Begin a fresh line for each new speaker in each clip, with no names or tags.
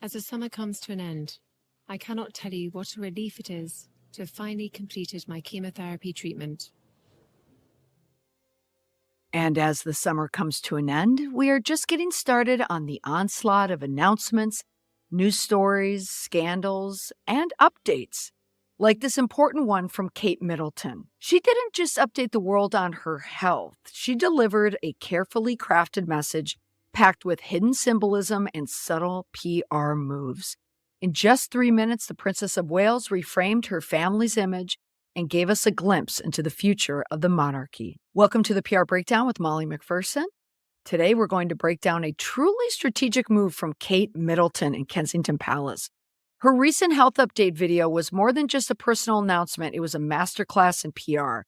As the summer comes to an end, I cannot tell you what a relief it is to have finally completed my chemotherapy treatment.
And as the summer comes to an end, we are just getting started on the onslaught of announcements, news stories, scandals, and updates. Like this important one from Kate Middleton. She didn't just update the world on her health. She delivered a carefully crafted message packed with hidden symbolism and subtle PR moves. In just 3 minutes, the Princess of Wales reframed her family's image and gave us a glimpse into the future of the monarchy. Welcome to the PR Breakdown with Molly McPherson. Today, we're going to break down a truly strategic move from Kate Middleton in Kensington Palace. Her recent health update video was more than just a personal announcement. It was a masterclass in PR,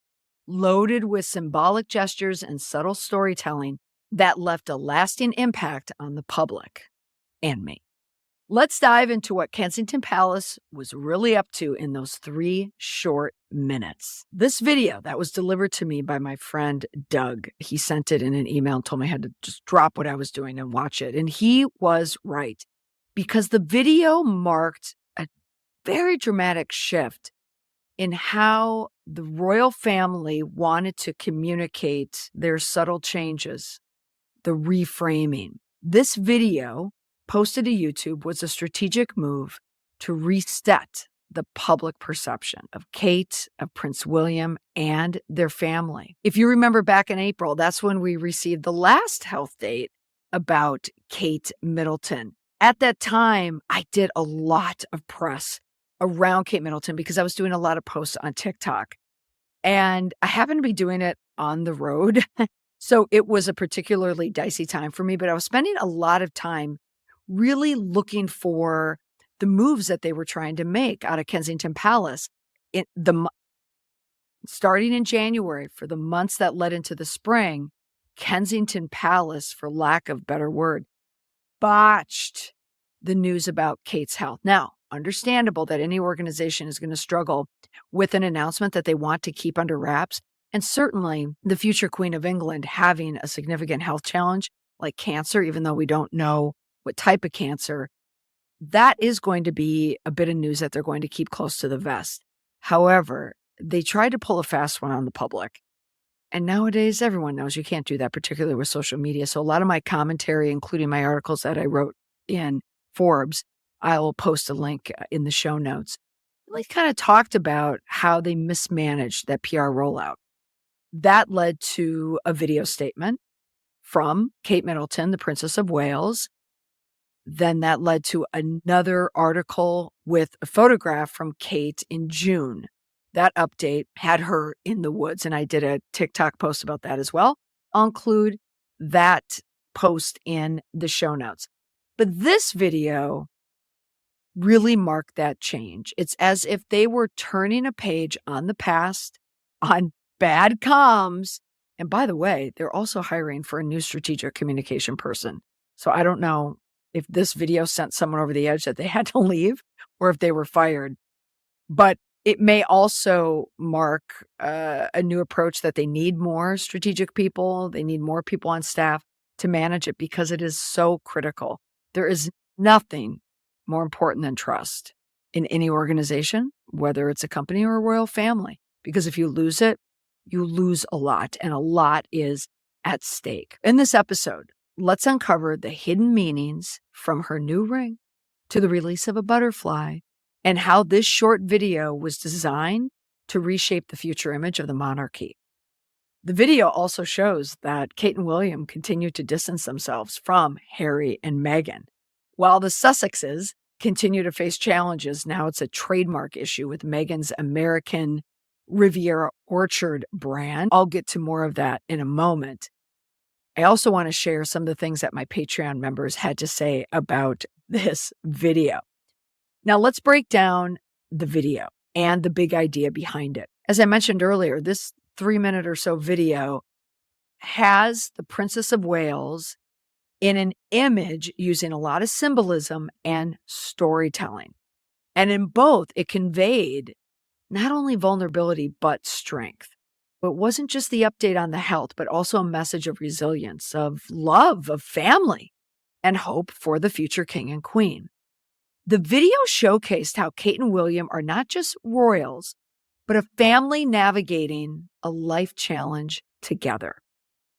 loaded with symbolic gestures and subtle storytelling that left a lasting impact on the public and me. Let's dive into what Kensington Palace was really up to in those 3 short minutes. This video that was delivered to me by my friend Doug, he sent it in an email and told me I had to just drop what I was doing and watch it. And he was right, because the video marked a very dramatic shift in how the royal family wanted to communicate their subtle changes, the reframing. This video posted to YouTube was a strategic move to reset the public perception of Kate, of Prince William, and their family. If you remember back in April, that's when we received the last health date about Kate Middleton. At that time, I did a lot of press around Kate Middleton because I was doing a lot of posts on TikTok. And I happened to be doing it on the road. So it was a particularly dicey time for me, but I was spending a lot of time really looking for the moves that they were trying to make out of Kensington Palace. Starting in January, for the months that led into the spring, Kensington Palace, for lack of better word, botched the news about Kate's health. Now, understandable that any organization is going to struggle with an announcement that they want to keep under wraps. And certainly the future Queen of England having a significant health challenge like cancer, even though we don't know what type of cancer, that is going to be a bit of news that they're going to keep close to the vest. However, they tried to pull a fast one on the public. And nowadays, everyone knows you can't do that, particularly with social media. So a lot of my commentary, including my articles that I wrote in Forbes, I will post a link in the show notes. Really kind of talked about how they mismanaged that PR rollout. That led to a video statement from Kate Middleton, the Princess of Wales. Then that led to another article with a photograph from Kate in June. That update had her in the woods, and I did a TikTok post about that as well. I'll include that post in the show notes. But this video really marked that change. It's as if they were turning a page on the past, on bad comms. And by the way, they're also hiring for a new strategic communication person. So I don't know if this video sent someone over the edge that they had to leave or if they were fired. But it may also mark a new approach that they need more strategic people. They need more people on staff to manage it because it is so critical. There is nothing more important than trust in any organization, whether it's a company or a royal family. Because if you lose it, you lose a lot, and a lot is at stake. In this episode, let's uncover the hidden meanings from her new ring to the release of a butterfly and how this short video was designed to reshape the future image of the monarchy. The video also shows that Kate and William continue to distance themselves from Harry and Meghan. While the Sussexes continue to face challenges, now it's a trademark issue with Meghan's American Riviera Orchard brand. I'll get to more of that in a moment. I also want to share some of the things that my Patreon members had to say about this video. Now let's break down the video and the big idea behind it. As I mentioned earlier, this 3-minute or so video has the Princess of Wales in an image using a lot of symbolism and storytelling. And in both, it conveyed not only vulnerability, but strength. It wasn't just the update on the health, but also a message of resilience, of love, of family. and hope for the future king and queen. The video showcased how Kate and William are not just royals, but a family navigating a life challenge together.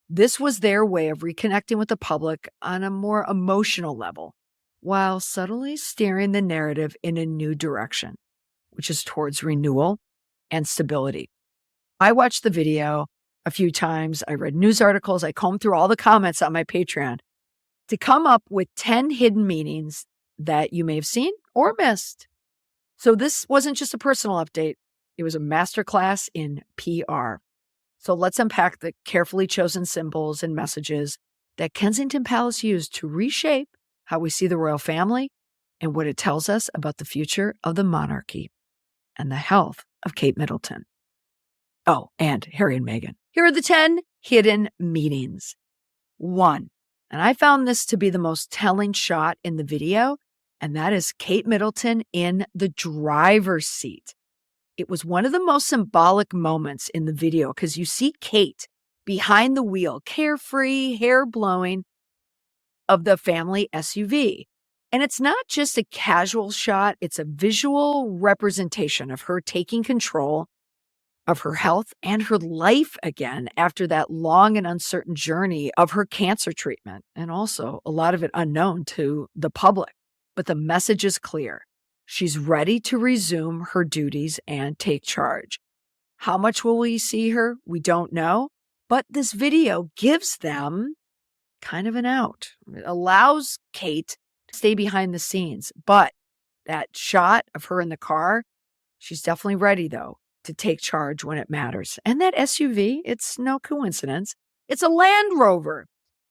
This was their way of reconnecting with the public on a more emotional level, while subtly steering the narrative in a new direction, which is towards renewal and stability. I watched the video a few times. I read news articles. I combed through all the comments on my Patreon to come up with 10 hidden meanings that you may have seen or missed. So this wasn't just a personal update. It was a masterclass in PR. So let's unpack the carefully chosen symbols and messages that Kensington Palace used to reshape how we see the royal family and what it tells us about the future of the monarchy and the health of Kate Middleton. Oh, and Harry and Meghan. Here are the 10 hidden meanings. 1, and I found this to be the most telling shot in the video, and that is Kate Middleton in the driver's seat. It was one of the most symbolic moments in the video because you see Kate behind the wheel, carefree, hair blowing, of the family SUV. And it's not just a casual shot, it's a visual representation of her taking control of her health and her life again after that long and uncertain journey of her cancer treatment, and also a lot of it unknown to the public. But the message is clear. She's ready to resume her duties and take charge. How much will we see her? We don't know. But this video gives them kind of an out. It allows Kate to stay behind the scenes. But that shot of her in the car, she's definitely ready, though, to take charge when it matters. And that SUV, it's no coincidence. It's a Land Rover,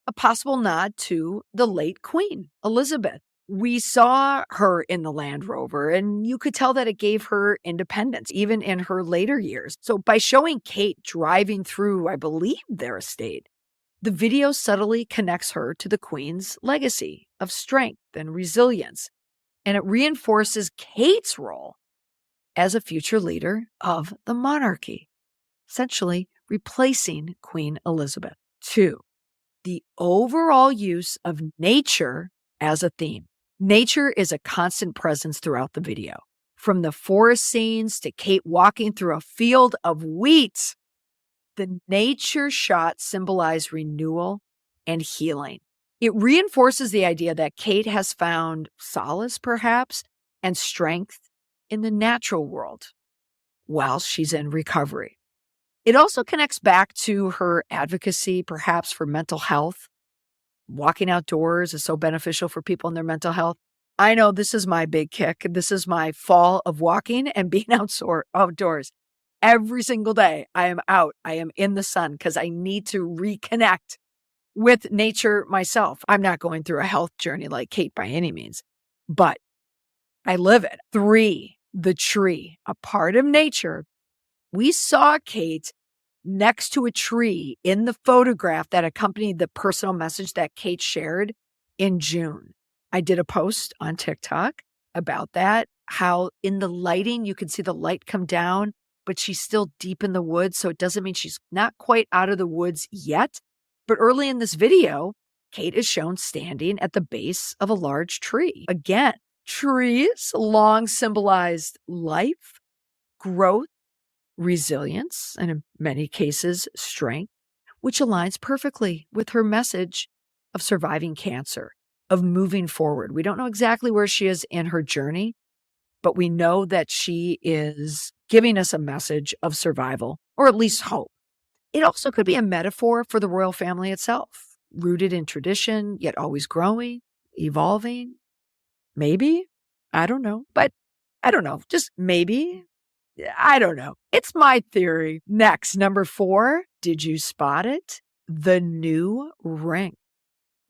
a possible nod to the late Queen Elizabeth. We saw her in the Land Rover, and you could tell that it gave her independence, even in her later years. So by showing Kate driving through, I believe, their estate, the video subtly connects her to the Queen's legacy of strength and resilience, and it reinforces Kate's role as a future leader of the monarchy, essentially replacing Queen Elizabeth. 2, the overall use of nature as a theme. Nature is a constant presence throughout the video. From the forest scenes to Kate walking through a field of wheat, the nature shots symbolize renewal and healing. It reinforces the idea that Kate has found solace, perhaps, and strength in the natural world while she's in recovery. It also connects back to her advocacy, perhaps, for mental health. Walking outdoors is so beneficial for people in their mental health. I know this is my big kick. This is my fall of walking and being outdoors. Every single day I am out. I am in the sun because I need to reconnect with nature myself. I'm not going through a health journey like Kate by any means, but I live it. 3, the tree, a part of nature. We saw Kate next to a tree in the photograph that accompanied the personal message that Kate shared in June. I did a post on TikTok about that, how in the lighting, you can see the light come down, but she's still deep in the woods. So it doesn't mean she's not quite out of the woods yet. But early in this video, Kate is shown standing at the base of a large tree. Again, trees long symbolized life, growth, resilience, and in many cases, strength, which aligns perfectly with her message of surviving cancer, of moving forward. We don't know exactly where she is in her journey, but we know that she is giving us a message of survival, or at least hope. It also could be a metaphor for the royal family itself, rooted in tradition, yet always growing, evolving. Maybe. I don't know. But I don't know. Just maybe. I don't know. It's my theory. Next, number 4. Did you spot it? The new ring.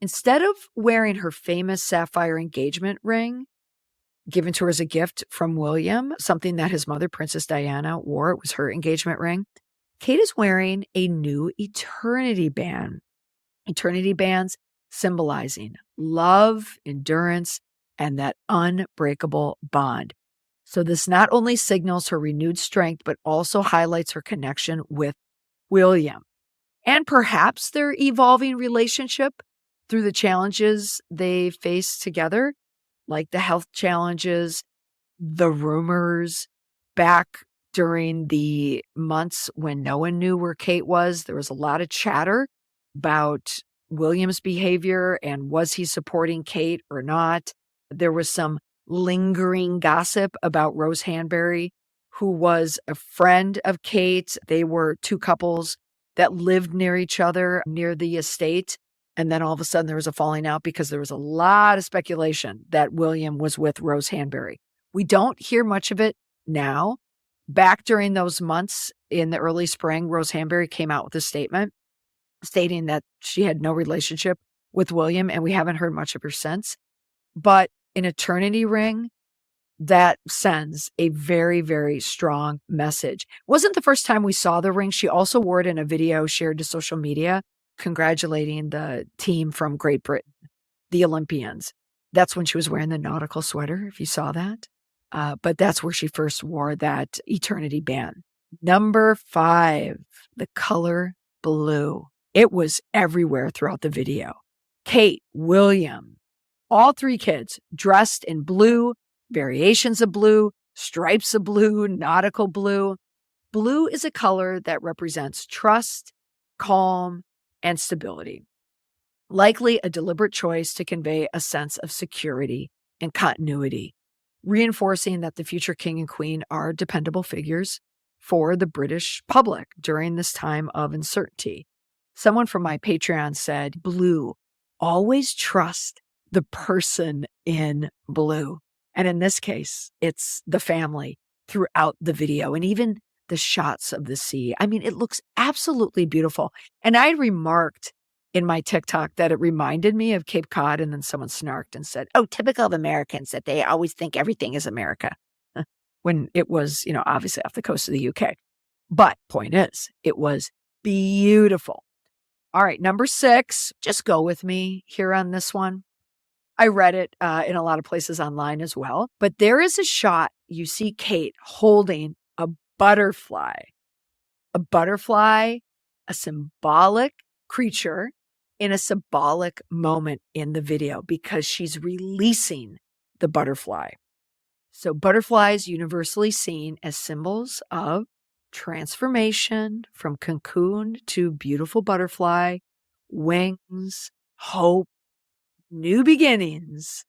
Instead of wearing her famous sapphire engagement ring, given to her as a gift from William, something that his mother, Princess Diana, wore, it was her engagement ring, Kate is wearing a new eternity band. Eternity bands symbolizing love, endurance, and that unbreakable bond. So this not only signals her renewed strength, but also highlights her connection with William and perhaps their evolving relationship. through the challenges they faced together, like the health challenges, the rumors back during the months when no one knew where Kate was. There was a lot of chatter about William's behavior and was he supporting Kate or not. There was some lingering gossip about Rose Hanbury, who was a friend of Kate. They were two couples that lived near each other near the estate. And then all of a sudden there was a falling out because there was a lot of speculation that William was with Rose Hanbury. We don't hear much of it now. Back during those months in the early spring, Rose Hanbury came out with a statement stating that she had no relationship with William, and we haven't heard much of her since. But an eternity ring, that sends a very, very strong message. It wasn't the first time we saw the ring. She also wore it in a video shared to social media, congratulating the team from Great Britain, the Olympians. That's when she was wearing the nautical sweater, if you saw that. But that's where she first wore that eternity band. Number 5, the color blue. It was everywhere throughout the video. Kate, William, all 3 kids dressed in blue, variations of blue, stripes of blue, nautical blue. Blue is a color that represents trust, calm, and stability. Likely a deliberate choice to convey a sense of security and continuity, reinforcing that the future king and queen are dependable figures for the British public during this time of uncertainty. Someone from my Patreon said, blue, always trust the person in blue. And in this case, it's the family throughout the video and even the shots of the sea. I mean, it looks absolutely beautiful. And I remarked in my TikTok that it reminded me of Cape Cod, and then someone snarked and said, oh, typical of Americans that they always think everything is America, when it was, obviously off the coast of the UK. But point is, it was beautiful. All right, number 6, just go with me here on this one. I read it in a lot of places online as well, but there is a shot you see Kate holding a butterfly, a symbolic creature in a symbolic moment in the video because she's releasing the butterfly. So butterflies universally seen as symbols of transformation from cocoon to beautiful butterfly, wings, hope, new beginnings.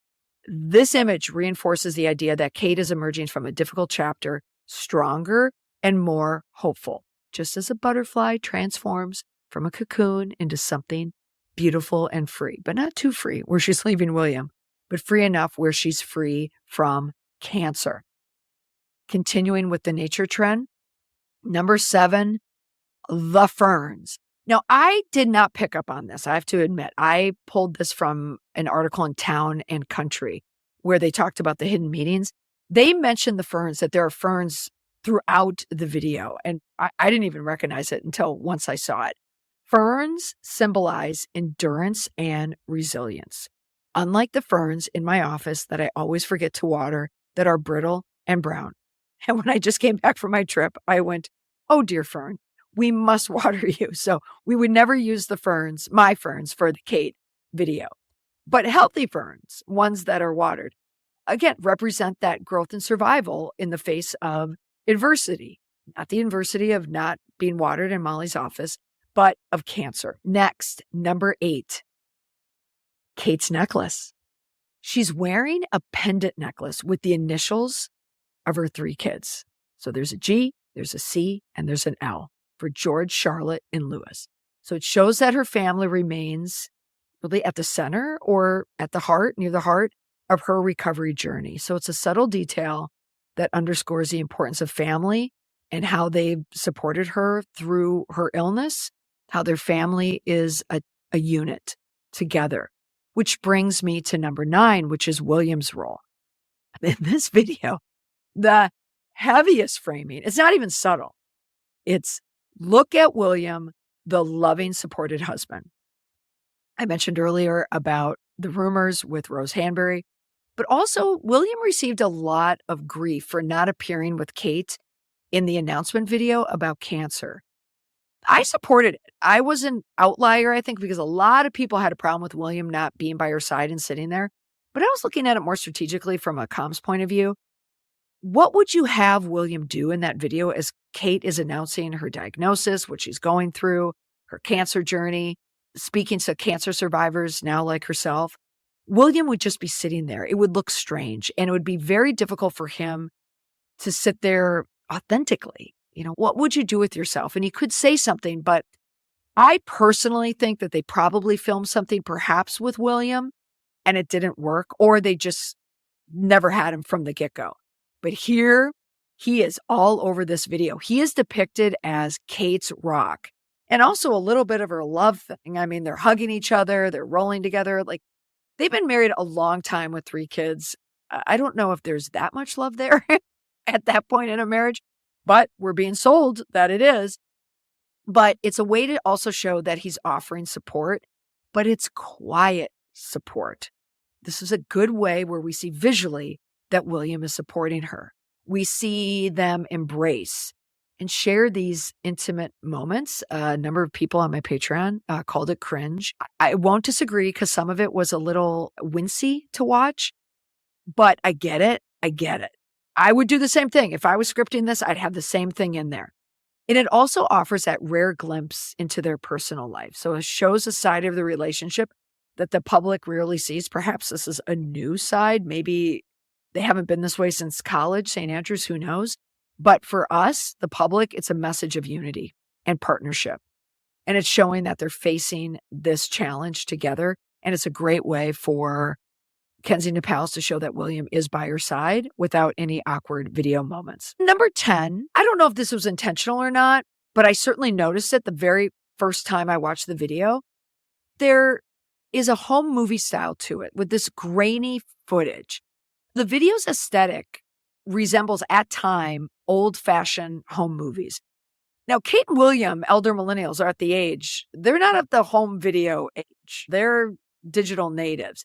This image reinforces the idea that Kate is emerging from a difficult chapter stronger and more hopeful, just as a butterfly transforms from a cocoon into something beautiful and free, but not too free where she's leaving William, but free enough where she's free from Cancer. Continuing with the nature trend, number 7, the ferns. Now, I did not pick up on this. I have to admit, I pulled this from an article in Town and Country where they talked about the hidden meanings. They mentioned the ferns, that there are ferns throughout the video. And I didn't even recognize it until once I saw it. Ferns symbolize endurance and resilience. Unlike the ferns in my office that I always forget to water, that are brittle and brown. And when I just came back from my trip, I went, oh, dear fern, we must water you. So we would never use the ferns, my ferns, for the Kate video. But healthy ferns, ones that are watered, again, represent that growth and survival in the face of adversity. Not the adversity of not being watered in Molly's office, but of cancer. Next, number 8, Kate's necklace. She's wearing a pendant necklace with the initials of her 3 kids. So there's a G, there's a C, and there's an L for George, Charlotte, and Louis. So it shows that her family remains really at the center or at the heart, near the heart of her recovery journey. So it's a subtle detail that underscores the importance of family and how they've supported her through her illness, how their family is a unit together. Which brings me to number 9, which is William's role. In this video, the heaviest framing, it's not even subtle. It's look at William, the loving, supported husband. I mentioned earlier about the rumors with Rose Hanbury, but also William received a lot of grief for not appearing with Kate in the announcement video about cancer. I supported it. I was an outlier, I think, because a lot of people had a problem with William not being by her side and sitting there. But I was looking at it more strategically from a comms point of view. What would you have William do in that video as Kate is announcing her diagnosis, what she's going through, her cancer journey, speaking to cancer survivors now like herself? William would just be sitting there. It would look strange, and it would be very difficult for him to sit there authentically. What would you do with yourself? And he could say something, but I personally think that they probably filmed something perhaps with William and it didn't work, or they just never had him from the get-go. But here, he is all over this video. He is depicted as Kate's rock and also a little bit of her love thing. I mean, they're hugging each other. They're rolling together. Like, they've been married a long time with 3 kids. I don't know if there's that much love there at that point in a marriage, but we're being sold that it is. But it's a way to also show that he's offering support, but it's quiet support. This is a good way where we see visually that William is supporting her. We see them embrace and share these intimate moments. A number of people on my Patreon called it cringe. I won't disagree because some of it was a little wincy to watch, but I get it. I get it. I would do the same thing. If I was scripting this, I'd have the same thing in there. And it also offers that rare glimpse into their personal life. So it shows a side of the relationship that the public rarely sees. Perhaps this is a new side. Maybe they haven't been this way since college, St. Andrews, who knows? But for us, the public, it's a message of unity and partnership. And it's showing that they're facing this challenge together. And it's a great way for Kensington Palace to show that William is by her side without any awkward video moments. Number 10, I don't know if this was intentional or not, but I certainly noticed it the very first time I watched the video. There is a home movie style to it with this grainy footage. The video's aesthetic resembles, at time, old-fashioned home movies. Now, Kate and William, elder millennials, are at the age, they're not at the home video age. They're digital natives.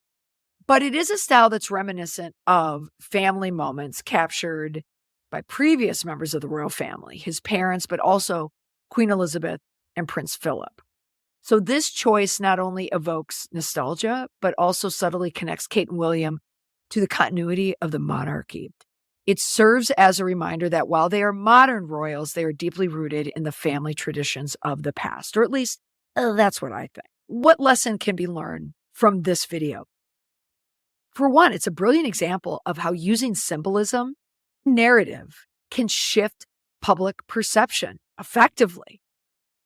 But it is a style that's reminiscent of family moments captured by previous members of the royal family, his parents, but also Queen Elizabeth and Prince Philip. So this choice not only evokes nostalgia, but also subtly connects Kate and William to the continuity of the monarchy. It serves as a reminder that while they are modern royals, they are deeply rooted in the family traditions of the past, or at least that's what I think. What lesson can be learned from this video? For one, it's a brilliant example of how using symbolism, narrative, can shift public perception effectively.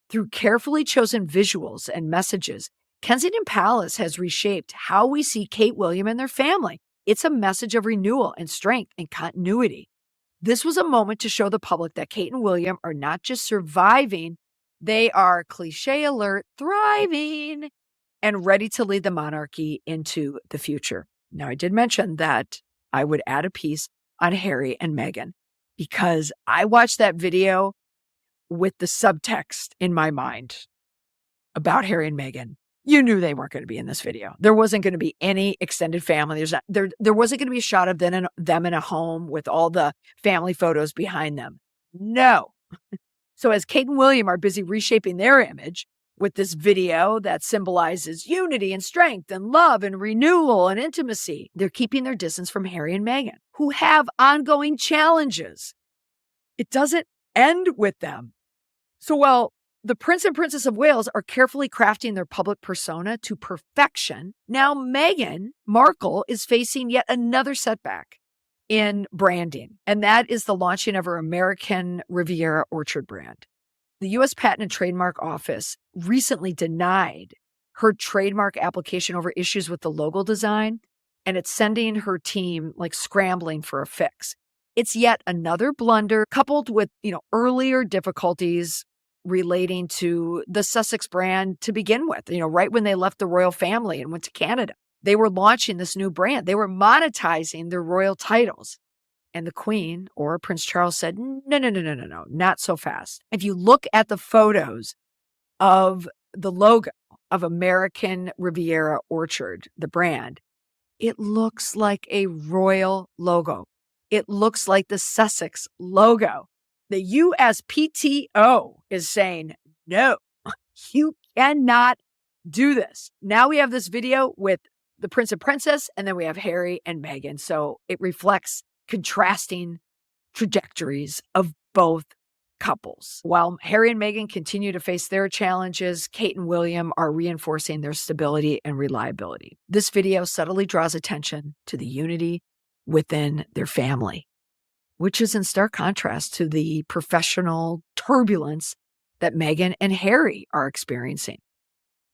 Through carefully chosen visuals and messages, Kensington Palace has reshaped how we see Kate, William, and their family. It's a message of renewal and strength and continuity. This was a moment to show the public that Kate and William are not just surviving, they are, cliche alert, thriving and ready to lead the monarchy into the future. Now, I did mention that I would add a piece on Harry and Meghan because I watched that video with the subtext in my mind about Harry and Meghan. You knew they weren't going to be in this video. There wasn't going to be any extended family. There wasn't going to be a shot of them in a home with all the family photos behind them. No. So as Kate and William are busy reshaping their image with this video that symbolizes unity and strength and love and renewal and intimacy, they're keeping their distance from Harry and Meghan, who have ongoing challenges. It doesn't end with them. So while the Prince and Princess of Wales are carefully crafting their public persona to perfection, now Meghan Markle is facing yet another setback in branding, and that is the launching of her American Riviera Orchard brand. The U.S. Patent and Trademark Office recently denied her trademark application over issues with the logo design, and it's sending her team scrambling for a fix. It's yet another blunder coupled with, earlier difficulties relating to the Sussex brand to begin with. Right when they left the royal family and went to Canada, they were launching this new brand. They were monetizing their royal titles. And the Queen or Prince Charles said, no, not so fast. If you look at the photos of the logo of American Riviera Orchard, the brand, it looks like a royal logo. It looks like the Sussex logo. The USPTO is saying, no, you cannot do this. Now we have this video with the Prince and Princess, and then we have Harry and Meghan. So it reflects contrasting trajectories of both couples. While Harry and Meghan continue to face their challenges, Kate and William are reinforcing their stability and reliability. This video subtly draws attention to the unity within their family, which is in stark contrast to the professional turbulence that Meghan and Harry are experiencing.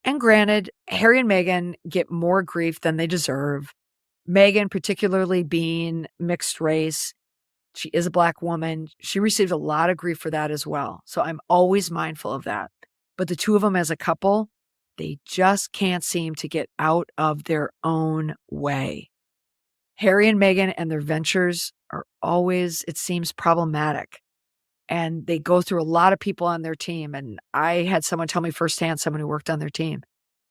And granted, Harry and Meghan get more grief than they deserve. Meghan, particularly being mixed race, she is a Black woman. She received a lot of grief for that as well. So I'm always mindful of that. But the two of them as a couple, they just can't seem to get out of their own way. Harry and Meghan and their ventures are always, it seems, problematic. And they go through a lot of people on their team. And I had someone tell me firsthand, someone who worked on their team,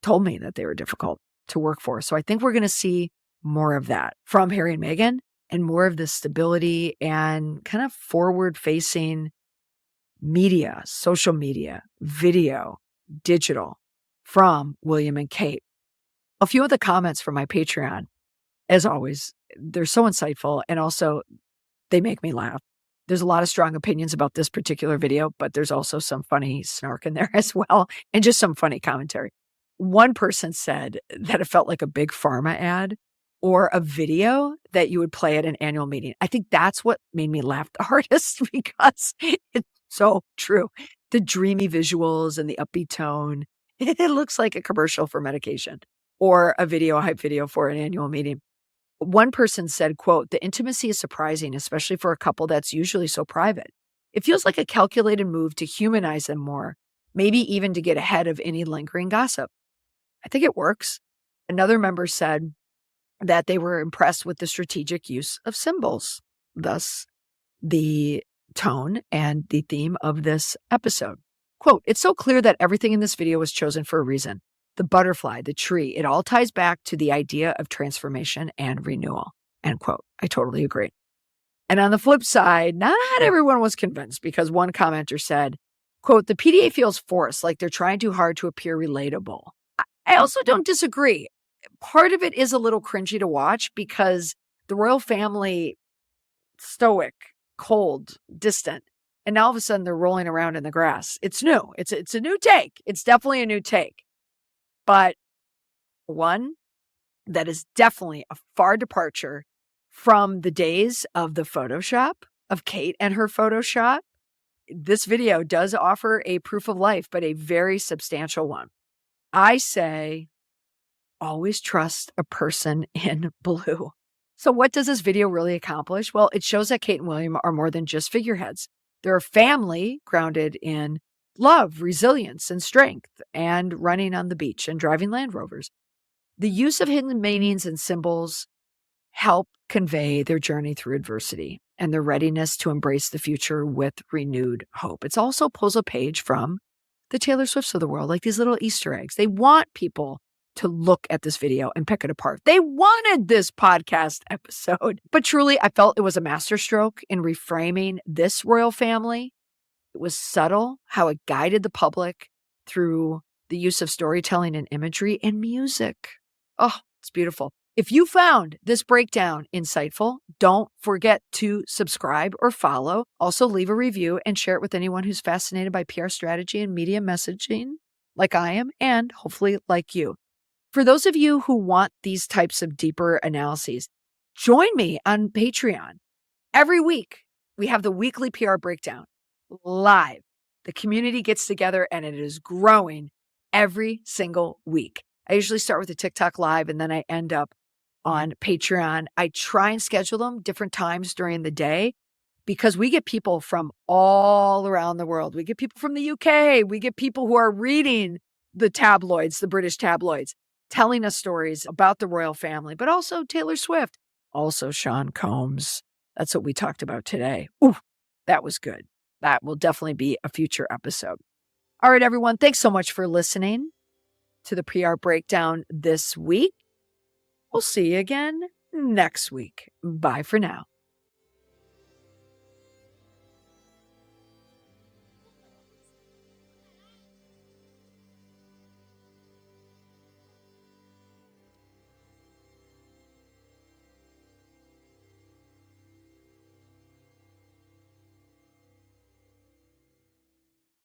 told me that they were difficult to work for. So I think we're going to see more of that from Harry and Meghan, and more of the stability and kind of forward-facing media, social media, video, digital from William and Kate. A few of the comments from my Patreon, as always, they're so insightful, and also they make me laugh. There's a lot of strong opinions about this particular video, but there's also some funny snark in there as well, and just some funny commentary. One person said that it felt like a big pharma ad or a video that you would play at an annual meeting. I think that's what made me laugh the hardest, because it's so true. The dreamy visuals and the upbeat tone, it looks like a commercial for medication or a hype video for an annual meeting. One person said, quote, "The intimacy is surprising, especially for a couple that's usually so private. It feels like a calculated move to humanize them more, maybe even to get ahead of any lingering gossip. I think it works." Another member said that they were impressed with the strategic use of symbols, thus the tone and the theme of this episode. Quote, "It's so clear that everything in this video was chosen for a reason. The butterfly, the tree, it all ties back to the idea of transformation and renewal." End quote. I totally agree. And on the flip side, not everyone was convinced, because one commenter said, quote, "The PDA feels forced, like they're trying too hard to appear relatable." I also don't disagree. Part of it is a little cringy to watch, because the royal family, stoic, cold, distant, and now all of a sudden they're rolling around in the grass. It's new. It's a new take. It's definitely a new take. But one that is definitely a far departure from the days of the Photoshop, of Kate and her Photoshop. This video does offer a proof of life, but a very substantial one. I say, always trust a person in blue. So what does this video really accomplish? Well, it shows that Kate and William are more than just figureheads. They're a family grounded in love, resilience, and strength, and running on the beach and driving Land Rovers. The use of hidden meanings and symbols help convey their journey through adversity and their readiness to embrace the future with renewed hope. It's also pulls a page from the Taylor Swifts of the world, like these little Easter eggs. They want people to look at this video and pick it apart. They wanted this podcast episode. But truly, I felt it was a masterstroke in reframing this royal family. It was subtle how it guided the public through the use of storytelling and imagery and music. Oh, it's beautiful. If you found this breakdown insightful, don't forget to subscribe or follow. Also, leave a review and share it with anyone who's fascinated by PR strategy and media messaging, like I am, and hopefully like you. For those of you who want these types of deeper analyses, join me on Patreon. Every week, we have the weekly PR breakdown live. The community gets together and it is growing every single week. I usually start with a TikTok live and then I end up on Patreon. I try and schedule them different times during the day, because we get people from all around the world. We get people from the UK. We get people who are reading the tabloids, the British tabloids, telling us stories about the royal family, but also Taylor Swift, also Sean Combs. That's what we talked about today. Ooh, that was good. That will definitely be a future episode. All right, everyone. Thanks so much for listening to the PR breakdown this week. We'll see you again next week. Bye for now.